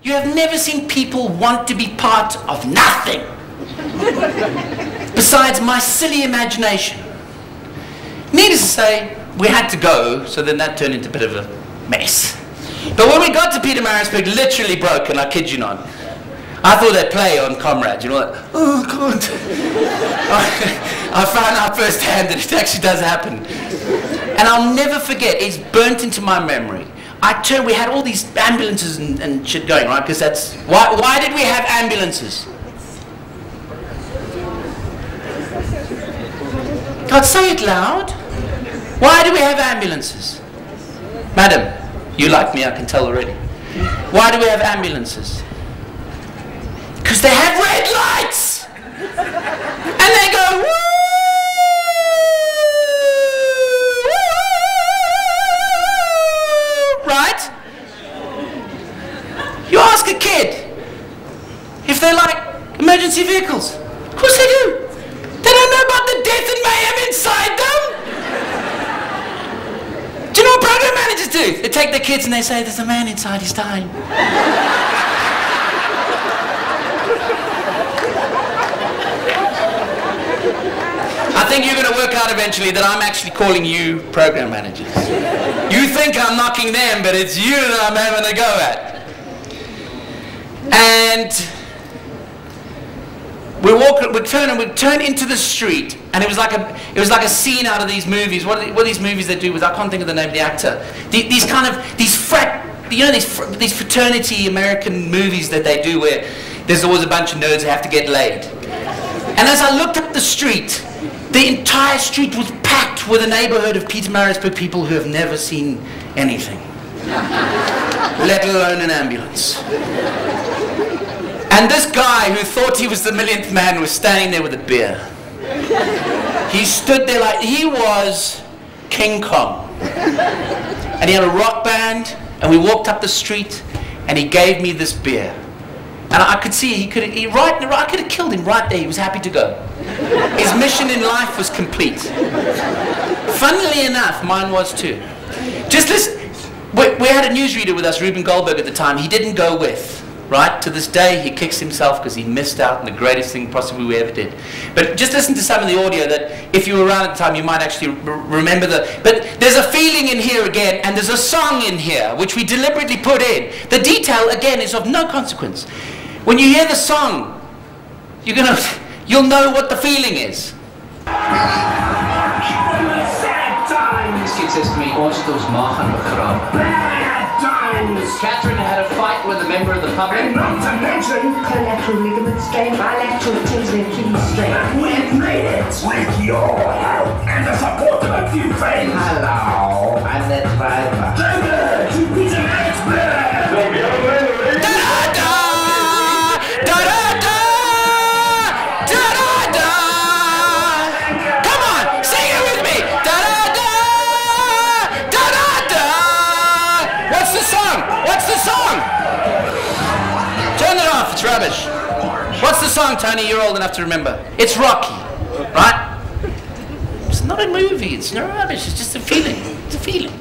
You have never seen people want to be part of nothing besides my silly imagination. Needless to say, we had to go, so then that turned into a bit of a mess. But when we got to Pietermaritzburg, literally broken, I kid you not. I thought they'd play on Comrades, you know, like, oh God. I found out firsthand that it actually does happen. And I'll never forget, it's burnt into my memory. We had all these ambulances and shit going, right? Because that's, why did we have ambulances? God, say it loud. Why do we have ambulances? Madam, you like me, I can tell already. Why do we have ambulances? Because they have red lights! And they go, woo! Right? You ask a kid if they like emergency vehicles. Of course they do. They don't know about the death and mayhem inside them. Do you know what program managers do? They take their kids and they say, there's a man inside, he's dying. I think you're going to work out eventually that I'm actually calling you program managers. You think I'm knocking them, but it's you that I'm having a go at. And we'd turn into the street, and it was like a scene out of these movies. What are these movies they do with? I can't think of the name of the actor. These fraternity American movies that they do where there's always a bunch of nerds who have to get laid. And as I looked up the street, the entire street was packed with a neighborhood of Pietermaritzburg people who have never seen anything, let alone an ambulance. And this guy who thought he was the millionth man was standing there with a beer. He stood there like he was King Kong. And he had a rock band, and we walked up the street, and he gave me this beer. And I could see I could have killed him right there. He was happy to go. His mission in life was complete. Funnily enough, mine was too. Just listen, we had a newsreader with us, Ruben Goldberg at the time. He didn't go with. Right? To this day, he kicks himself because he missed out on the greatest thing possibly we ever did. But just listen to some of the audio that, if you were around at the time, you might actually remember But there's a feeling in here again, and there's a song in here, which we deliberately put in. The detail, again, is of no consequence. When you hear the song, you'll know what the feeling is. Sad times! Catherine had a fight with a member of the public. And not to mention collateral ligament strain, bilateral tensor Achilles strain. we've made it with your help and the support of a few friends. Hello, I'm the driver. Driver to Pietermaritzburg! Come on, sing it with me. What's the song? What's the song? Turn it off, it's rubbish. What's the song, Tony? You're old enough to remember. It's Rocky, right? It's not a movie, it's no rubbish, it's just a feeling. It's a feeling.